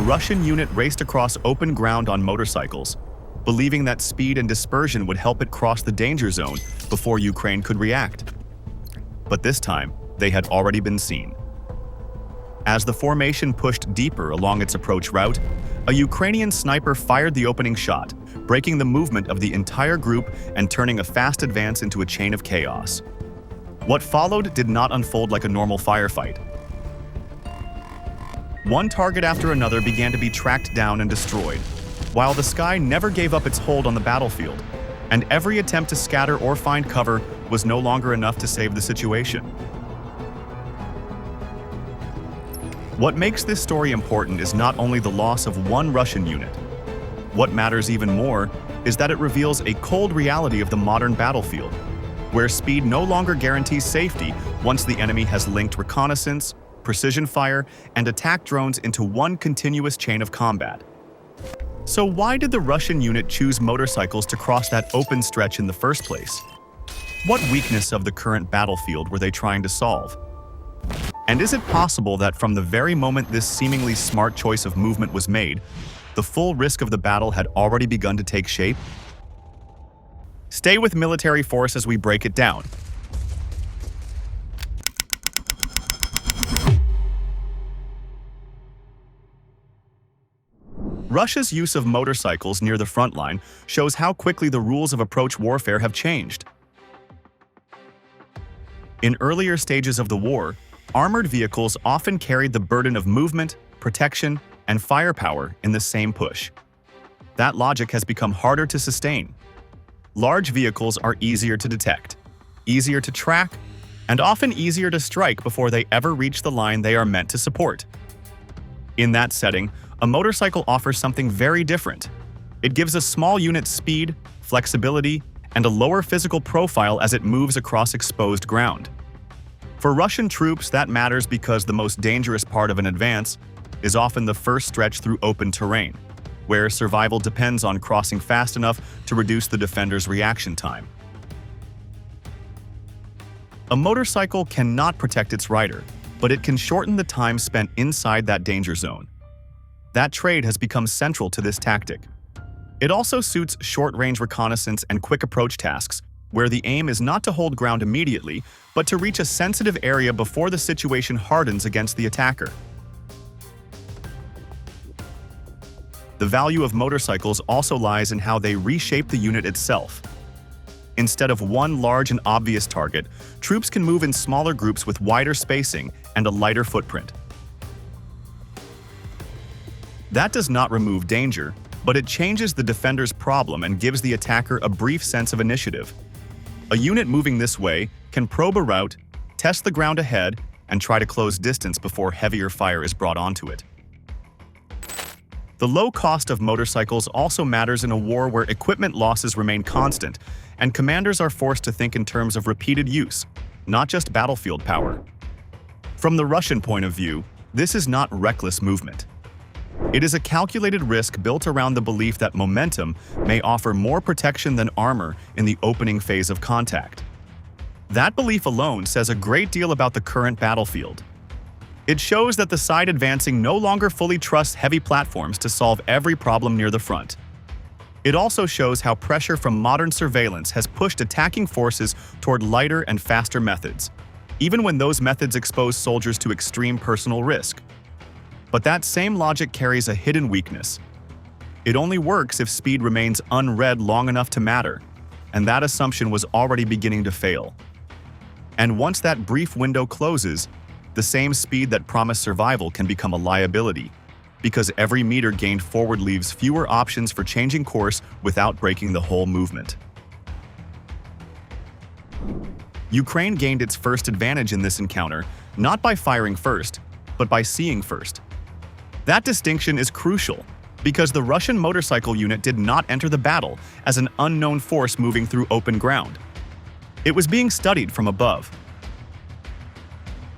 Russian unit raced across open ground on motorcycles, believing that speed and dispersion would help it cross the danger zone before Ukraine could react. But this time, they had already been seen. As the formation pushed deeper along its approach route, a Ukrainian sniper fired the opening shot, breaking the movement of the entire group and turning a fast advance into a chain of chaos. What followed did not unfold like a normal firefight. One target after another began to be tracked down and destroyed, while the sky never gave up its hold on the battlefield, and every attempt to scatter or find cover was no longer enough to save the situation. What makes this story important is not only the loss of one Russian unit. What matters even more is that it reveals a cold reality of the modern battlefield, where speed no longer guarantees safety once the enemy has linked reconnaissance, precision fire, and attack drones into one continuous chain of combat. So why did the Russian unit choose motorcycles to cross that open stretch in the first place? What weakness of the current battlefield were they trying to solve? And is it possible that from the very moment this seemingly smart choice of movement was made, the full risk of the battle had already begun to take shape? Stay with military force as we break it down. Russia's use of motorcycles near the front line shows how quickly the rules of approach warfare have changed. In earlier stages of the war, armored vehicles often carried the burden of movement, protection, and firepower in the same push. That logic has become harder to sustain. Large vehicles are easier to detect, easier to track, and often easier to strike before they ever reach the line they are meant to support. In that setting, a motorcycle offers something very different. It gives a small unit speed, flexibility, and a lower physical profile as it moves across exposed ground. For Russian troops, that matters because the most dangerous part of an advance is often the first stretch through open terrain, where survival depends on crossing fast enough to reduce the defender's reaction time. A motorcycle cannot protect its rider, but it can shorten the time spent inside that danger zone. That trait has become central to this tactic. It also suits short-range reconnaissance and quick approach tasks, where the aim is not to hold ground immediately, but to reach a sensitive area before the situation hardens against the attacker. The value of motorcycles also lies in how they reshape the unit itself. Instead of one large and obvious target, troops can move in smaller groups with wider spacing and a lighter footprint. That does not remove danger, but it changes the defender's problem and gives the attacker a brief sense of initiative. A unit moving this way can probe a route, test the ground ahead, and try to close distance before heavier fire is brought onto it. The low cost of motorcycles also matters in a war where equipment losses remain constant, and commanders are forced to think in terms of repeated use, not just battlefield power. From the Russian point of view, this is not reckless movement. It is a calculated risk built around the belief that momentum may offer more protection than armor in the opening phase of contact. That belief alone says a great deal about the current battlefield. It shows that the side advancing no longer fully trusts heavy platforms to solve every problem near the front. It also shows how pressure from modern surveillance has pushed attacking forces toward lighter and faster methods, even when those methods expose soldiers to extreme personal risk. But that same logic carries a hidden weakness. It only works if speed remains unread long enough to matter, and that assumption was already beginning to fail. And once that brief window closes, the same speed that promised survival can become a liability, because every meter gained forward leaves fewer options for changing course without breaking the whole movement. Ukraine gained its first advantage in this encounter, not by firing first, but by seeing first. That distinction is crucial, because the Russian motorcycle unit did not enter the battle as an unknown force moving through open ground. It was being studied from above.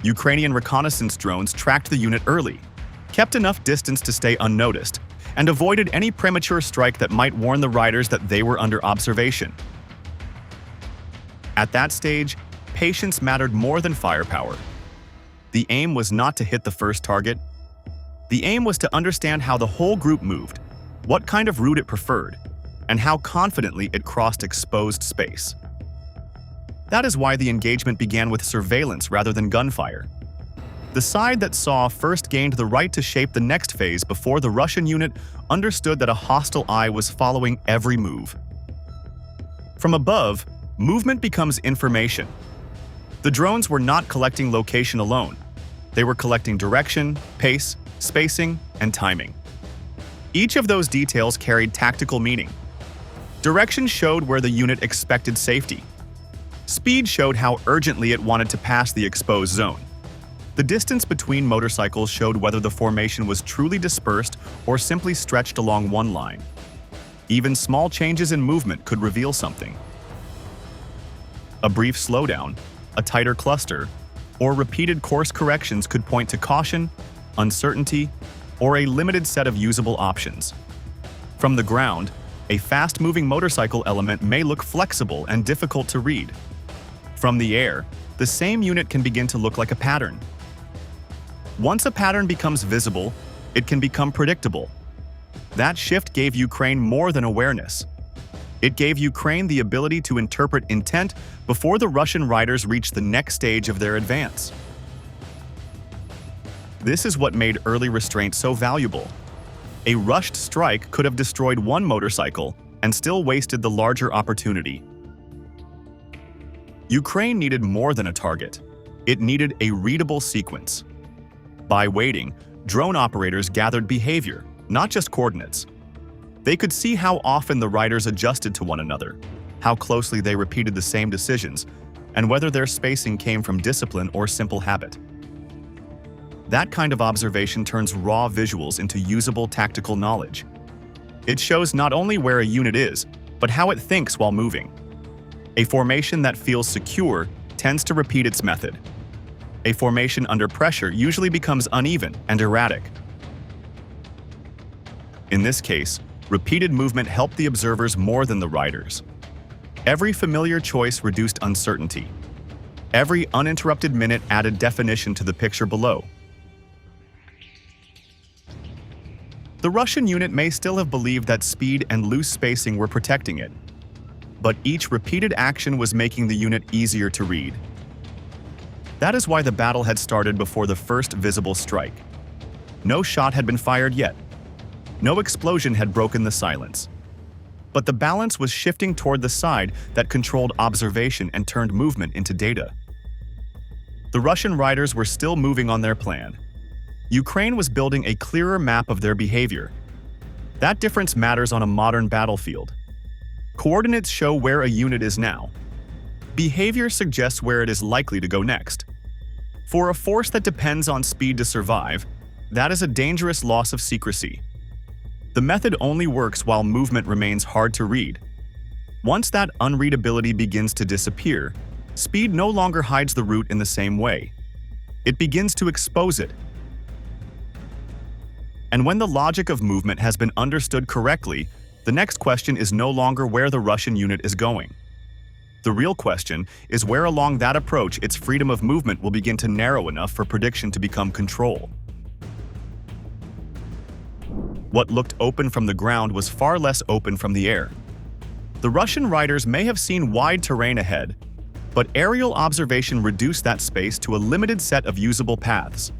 Ukrainian reconnaissance drones tracked the unit early, kept enough distance to stay unnoticed, and avoided any premature strike that might warn the riders that they were under observation. At that stage, patience mattered more than firepower. The aim was not to hit the first target, The aim was to understand how the whole group moved, what kind of route it preferred, and how confidently it crossed exposed space. That is why the engagement began with surveillance rather than gunfire. The side that saw first gained the right to shape the next phase before the Russian unit understood that a hostile eye was following every move. From above, movement becomes information. The drones were not collecting location alone. They were collecting direction, pace, spacing, and timing. Each of those details carried tactical meaning. Direction showed where the unit expected safety. Speed showed how urgently it wanted to pass the exposed zone. The distance between motorcycles showed whether the formation was truly dispersed or simply stretched along one line. Even small changes in movement could reveal something. A brief slowdown, a tighter cluster, or repeated course corrections could point to caution, uncertainty, or a limited set of usable options. From the ground, a fast-moving motorcycle element may look flexible and difficult to read. From the air, the same unit can begin to look like a pattern. Once a pattern becomes visible, it can become predictable. That shift gave Ukraine more than awareness. It gave Ukraine the ability to interpret intent before the Russian riders reached the next stage of their advance. This is what made early restraint so valuable. A rushed strike could have destroyed one motorcycle and still wasted the larger opportunity. Ukraine needed more than a target. It needed a readable sequence. By waiting, drone operators gathered behavior, not just coordinates. They could see how often the riders adjusted to one another, how closely they repeated the same decisions, and whether their spacing came from discipline or simple habit. That kind of observation turns raw visuals into usable tactical knowledge. It shows not only where a unit is, but how it thinks while moving. A formation that feels secure tends to repeat its method. A formation under pressure usually becomes uneven and erratic. In this case, repeated movement helped the observers more than the riders. Every familiar choice reduced uncertainty. Every uninterrupted minute added definition to the picture below. The Russian unit may still have believed that speed and loose spacing were protecting it, but each repeated action was making the unit easier to read. That is why the battle had started before the first visible strike. No shot had been fired yet. No explosion had broken the silence. But the balance was shifting toward the side that controlled observation and turned movement into data. The Russian riders were still moving on their plan. Ukraine was building a clearer map of their behavior. That difference matters on a modern battlefield. Coordinates show where a unit is now. Behavior suggests where it is likely to go next. For a force that depends on speed to survive, that is a dangerous loss of secrecy. The method only works while movement remains hard to read. Once that unreadability begins to disappear, speed no longer hides the route in the same way. It begins to expose it. And when the logic of movement has been understood correctly, the next question is no longer where the Russian unit is going. The real question is where along that approach its freedom of movement will begin to narrow enough for prediction to become control. What looked open from the ground was far less open from the air. The Russian riders may have seen wide terrain ahead, but aerial observation reduced that space to a limited set of usable paths.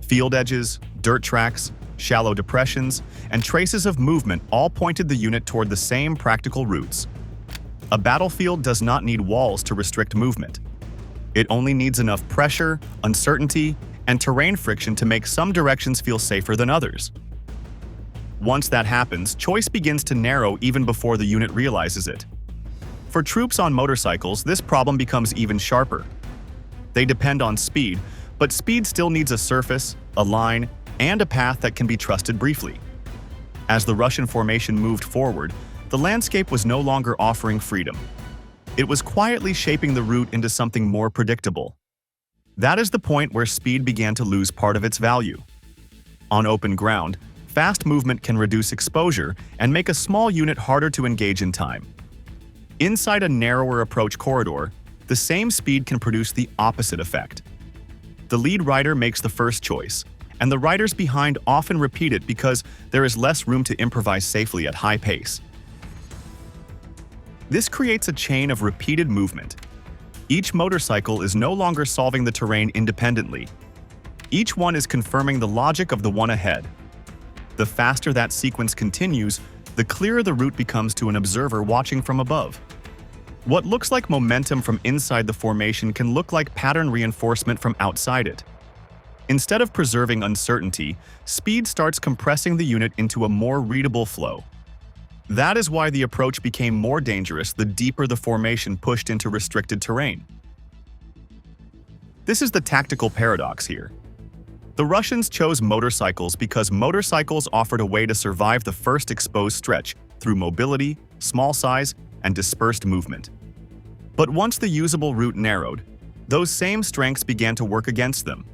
Field edges, dirt tracks, shallow depressions, and traces of movement all pointed the unit toward the same practical routes. A battlefield does not need walls to restrict movement. It only needs enough pressure, uncertainty, and terrain friction to make some directions feel safer than others. Once that happens, choice begins to narrow even before the unit realizes it. For troops on motorcycles, this problem becomes even sharper. They depend on speed, but speed still needs a surface, a line, and a path that can be trusted briefly. As the Russian formation moved forward, the landscape was no longer offering freedom. It was quietly shaping the route into something more predictable. That is the point where speed began to lose part of its value. On open ground, fast movement can reduce exposure and make a small unit harder to engage in time. Inside a narrower approach corridor, the same speed can produce the opposite effect. The lead rider makes the first choice, and the riders behind often repeat it because there is less room to improvise safely at high pace. This creates a chain of repeated movement. Each motorcycle is no longer solving the terrain independently. Each one is confirming the logic of the one ahead. The faster that sequence continues, the clearer the route becomes to an observer watching from above. What looks like momentum from inside the formation can look like pattern reinforcement from outside it. Instead of preserving uncertainty, speed starts compressing the unit into a more readable flow. That is why the approach became more dangerous the deeper the formation pushed into restricted terrain. This is the tactical paradox here. The Russians chose motorcycles because motorcycles offered a way to survive the first exposed stretch through mobility, small size, and dispersed movement. But once the usable route narrowed, those same strengths began to work against them.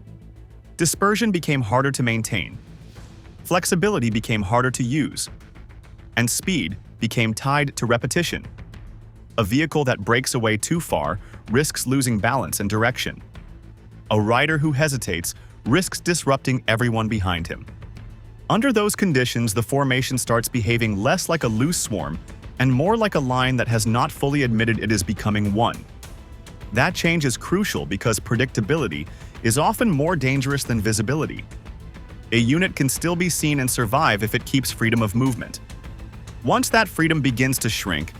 Dispersion became harder to maintain, flexibility became harder to use, and speed became tied to repetition. A vehicle that breaks away too far risks losing balance and direction. A rider who hesitates risks disrupting everyone behind him. Under those conditions, the formation starts behaving less like a loose swarm and more like a line that has not fully admitted it is becoming one. That change is crucial because predictability is often more dangerous than visibility. A unit can still be seen and survive if it keeps freedom of movement. Once that freedom begins to shrink,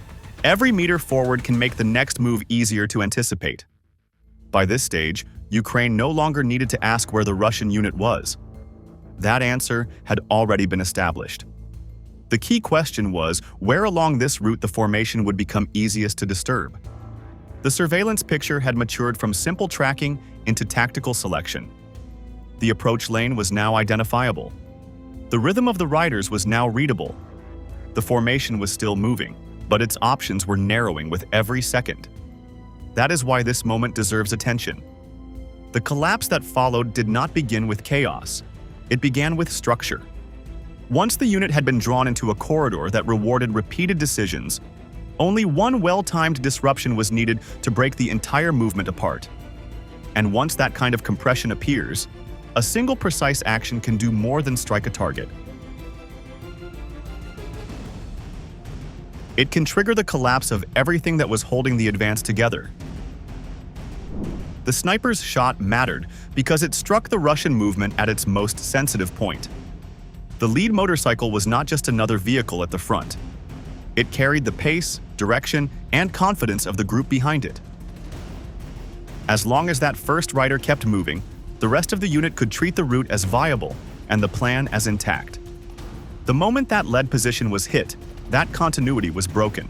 every meter forward can make the next move easier to anticipate. By this stage, Ukraine no longer needed to ask where the Russian unit was. That answer had already been established. The key question was where along this route the formation would become easiest to disturb. The surveillance picture had matured from simple tracking into tactical selection. The approach lane was now identifiable. The rhythm of the riders was now readable. The formation was still moving, but its options were narrowing with every second. That is why this moment deserves attention. The collapse that followed did not begin with chaos. It began with structure. Once the unit had been drawn into a corridor that rewarded repeated decisions, only one well-timed disruption was needed to break the entire movement apart. And once that kind of compression appears, a single precise action can do more than strike a target. It can trigger the collapse of everything that was holding the advance together. The sniper's shot mattered because it struck the Russian movement at its most sensitive point. The lead motorcycle was not just another vehicle at the front. It carried the pace, direction, and confidence of the group behind it. As long as that first rider kept moving, the rest of the unit could treat the route as viable and the plan as intact. The moment that lead position was hit, that continuity was broken.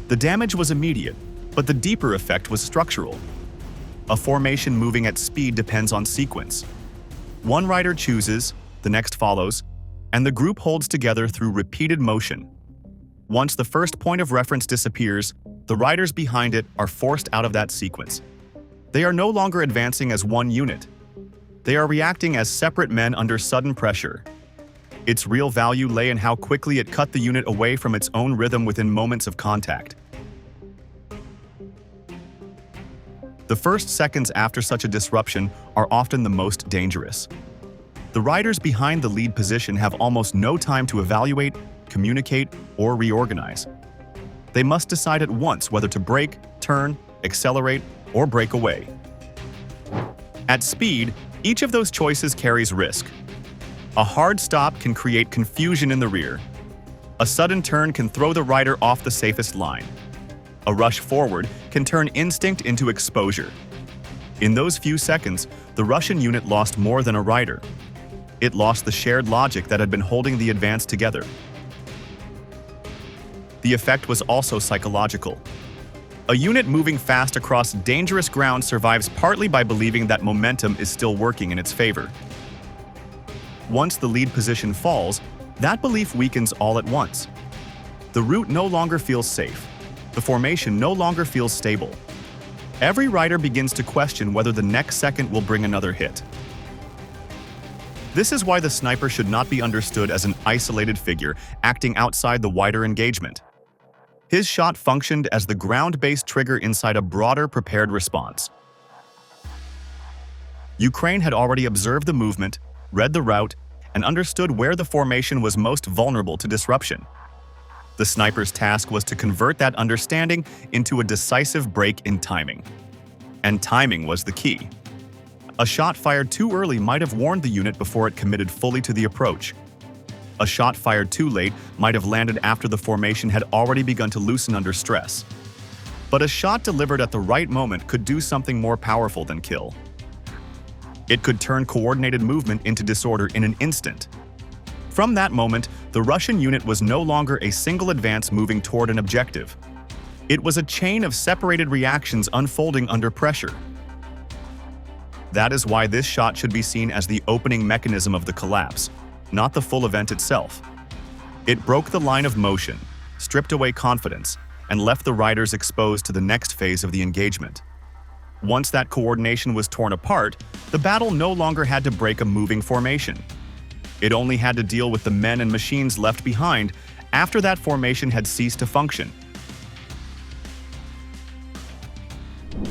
The damage was immediate, but the deeper effect was structural. A formation moving at speed depends on sequence. One rider chooses, the next follows, and the group holds together through repeated motion. Once the first point of reference disappears, the riders behind it are forced out of that sequence. They are no longer advancing as one unit. They are reacting as separate men under sudden pressure. Its real value lay in how quickly it cut the unit away from its own rhythm within moments of contact. The first seconds after such a disruption are often the most dangerous. The riders behind the lead position have almost no time to evaluate, communicate, or reorganize. They must decide at once whether to brake, turn, accelerate, or break away. At speed, each of those choices carries risk. A hard stop can create confusion in the rear. A sudden turn can throw the rider off the safest line. A rush forward can turn instinct into exposure. In those few seconds, the Russian unit lost more than a rider. It lost the shared logic that had been holding the advance together. The effect was also psychological. A unit moving fast across dangerous ground survives partly by believing that momentum is still working in its favor. Once the lead position falls, that belief weakens all at once. The route no longer feels safe. The formation no longer feels stable. Every rider begins to question whether the next second will bring another hit. This is why the sniper should not be understood as an isolated figure acting outside the wider engagement. His shot functioned as the ground-based trigger inside a broader prepared response. Ukraine had already observed the movement, read the route, and understood where the formation was most vulnerable to disruption. The sniper's task was to convert that understanding into a decisive break in timing. And timing was the key. A shot fired too early might have warned the unit before it committed fully to the approach. A shot fired too late might have landed after the formation had already begun to loosen under stress. But a shot delivered at the right moment could do something more powerful than kill. It could turn coordinated movement into disorder in an instant. From that moment, the Russian unit was no longer a single advance moving toward an objective. It was a chain of separated reactions unfolding under pressure. That is why this shot should be seen as the opening mechanism of the collapse, not the full event itself. It broke the line of motion, stripped away confidence, and left the riders exposed to the next phase of the engagement. Once that coordination was torn apart, the battle no longer had to break a moving formation. It only had to deal with the men and machines left behind after that formation had ceased to function.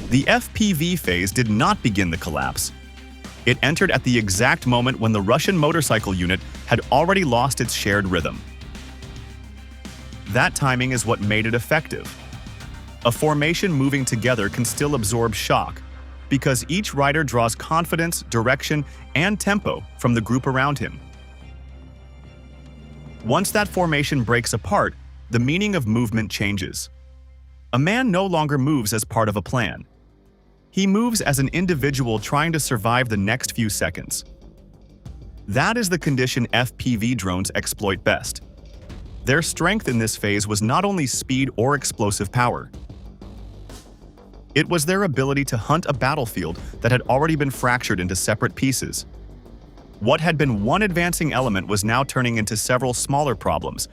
The FPV phase did not begin the collapse. It entered at the exact moment when the Russian motorcycle unit had already lost its shared rhythm. That timing is what made it effective. A formation moving together can still absorb shock, because each rider draws confidence, direction, and tempo from the group around him. Once that formation breaks apart, the meaning of movement changes. A man no longer moves as part of a plan. He moves as an individual trying to survive the next few seconds. That is the condition FPV drones exploit best. Their strength in this phase was not only speed or explosive power. It was their ability to hunt a battlefield that had already been fractured into separate pieces. What had been one advancing element was now turning into several smaller problems,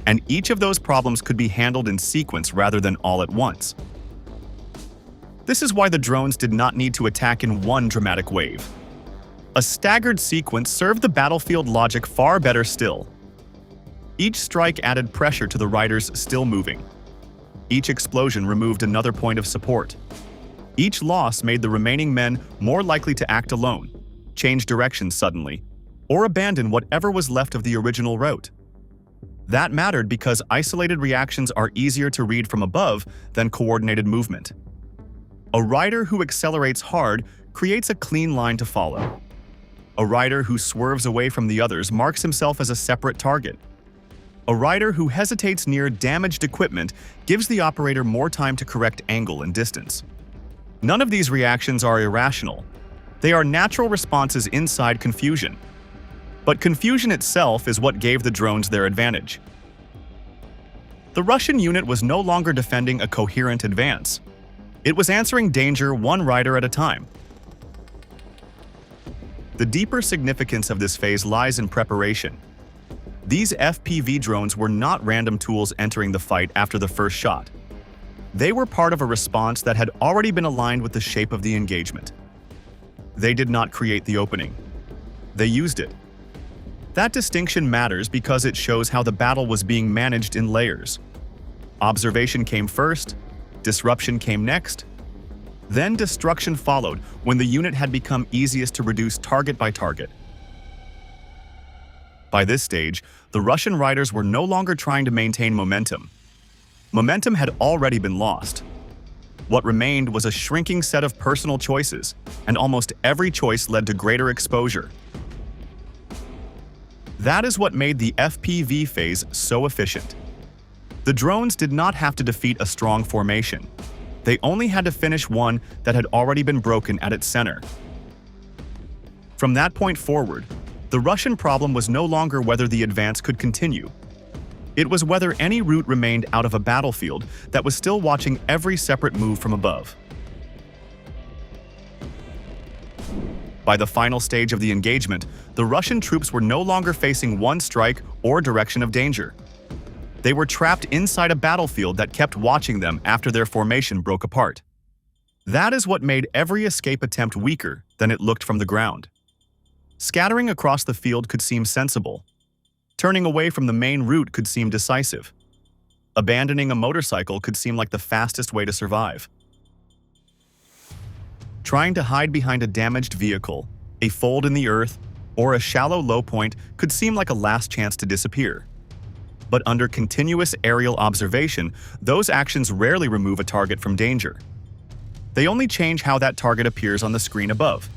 and each of those problems could be handled in sequence rather than all at once. This is why the drones did not need to attack in one dramatic wave. A staggered sequence served the battlefield logic far better still. Each strike added pressure to the riders still moving. Each explosion removed another point of support. Each loss made the remaining men more likely to act alone, change direction suddenly, or abandon whatever was left of the original route. That mattered because isolated reactions are easier to read from above than coordinated movement. A rider who accelerates hard creates a clean line to follow. A rider who swerves away from the others marks himself as a separate target. A rider who hesitates near damaged equipment gives the operator more time to correct angle and distance. None of these reactions are irrational. They are natural responses inside confusion. But confusion itself is what gave the drones their advantage. The Russian unit was no longer defending a coherent advance. It was answering danger one rider at a time. The deeper significance of this phase lies in preparation. These FPV drones were not random tools entering the fight after the first shot. They were part of a response that had already been aligned with the shape of the engagement. They did not create the opening. They used it. That distinction matters because it shows how the battle was being managed in layers. Observation came first, disruption came next, then destruction followed when the unit had become easiest to reduce target by target. By this stage, the Russian riders were no longer trying to maintain momentum. Momentum had already been lost. What remained was a shrinking set of personal choices, and almost every choice led to greater exposure. That is what made the FPV phase so efficient. The drones did not have to defeat a strong formation. They only had to finish one that had already been broken at its center. From that point forward, the Russian problem was no longer whether the advance could continue. It was whether any route remained out of a battlefield that was still watching every separate move from above. By the final stage of the engagement, the Russian troops were no longer facing one strike or direction of danger. They were trapped inside a battlefield that kept watching them after their formation broke apart. That is what made every escape attempt weaker than it looked from the ground. Scattering across the field could seem sensible. Turning away from the main route could seem decisive. Abandoning a motorcycle could seem like the fastest way to survive. Trying to hide behind a damaged vehicle, a fold in the earth, or a shallow low point could seem like a last chance to disappear. But under continuous aerial observation, those actions rarely remove a target from danger. They only change how that target appears on the screen above.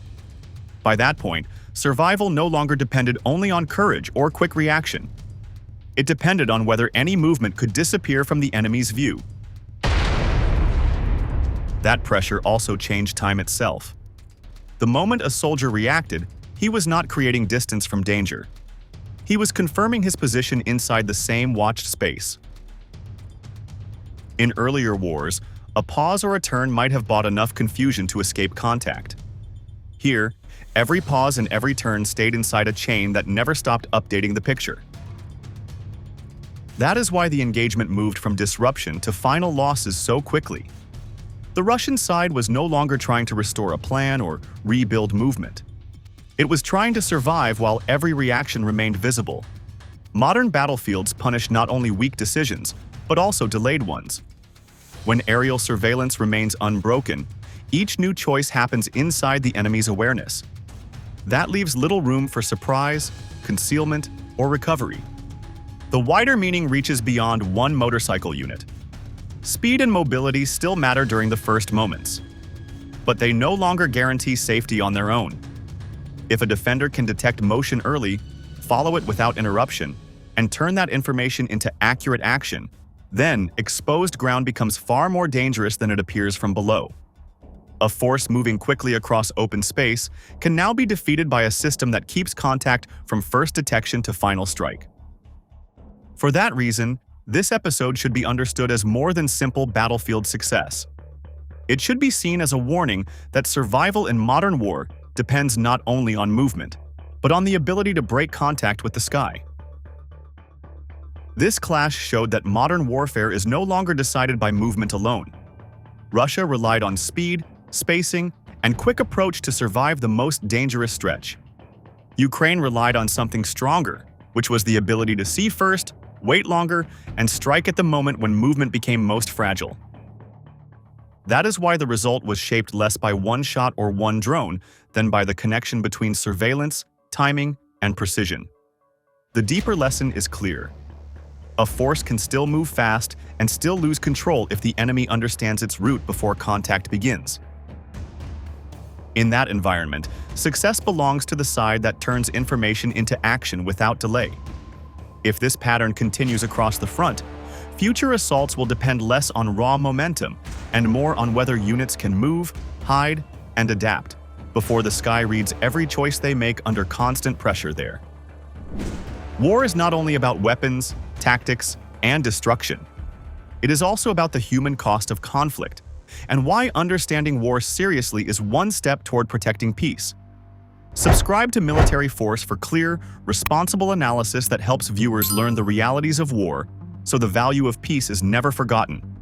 By that point, survival no longer depended only on courage or quick reaction. It depended on whether any movement could disappear from the enemy's view. That pressure also changed time itself. The moment a soldier reacted, he was not creating distance from danger. He was confirming his position inside the same watched space. In earlier wars, a pause or a turn might have bought enough confusion to escape contact. Here, every pause and every turn stayed inside a chain that never stopped updating the picture. That is why the engagement moved from disruption to final losses so quickly. The Russian side was no longer trying to restore a plan or rebuild movement. It was trying to survive while every reaction remained visible. Modern battlefields punish not only weak decisions, but also delayed ones. When aerial surveillance remains unbroken, each new choice happens inside the enemy's awareness. That leaves little room for surprise, concealment, or recovery. The wider meaning reaches beyond one motorcycle unit. Speed and mobility still matter during the first moments, but they no longer guarantee safety on their own. If a defender can detect motion early, follow it without interruption, and turn that information into accurate action, then exposed ground becomes far more dangerous than it appears from below. A force moving quickly across open space can now be defeated by a system that keeps contact from first detection to final strike. For that reason, this episode should be understood as more than simple battlefield success. It should be seen as a warning that survival in modern war depends not only on movement, but on the ability to break contact with the sky. This clash showed that modern warfare is no longer decided by movement alone. Russia relied on speed, spacing, and quick approach to survive the most dangerous stretch. Ukraine relied on something stronger, which was the ability to see first, wait longer, and strike at the moment when movement became most fragile. That is why the result was shaped less by one shot or one drone than by the connection between surveillance, timing, and precision. The deeper lesson is clear. A force can still move fast and still lose control if the enemy understands its route before contact begins. In that environment, success belongs to the side that turns information into action without delay. If this pattern continues across the front, future assaults will depend less on raw momentum and more on whether units can move, hide, and adapt before the sky reads every choice they make under constant pressure there. War is not only about weapons, tactics, and destruction. It is also about the human cost of conflict, and why understanding war seriously is one step toward protecting peace. Subscribe to Military Force for clear, responsible analysis that helps viewers learn the realities of war, so the value of peace is never forgotten.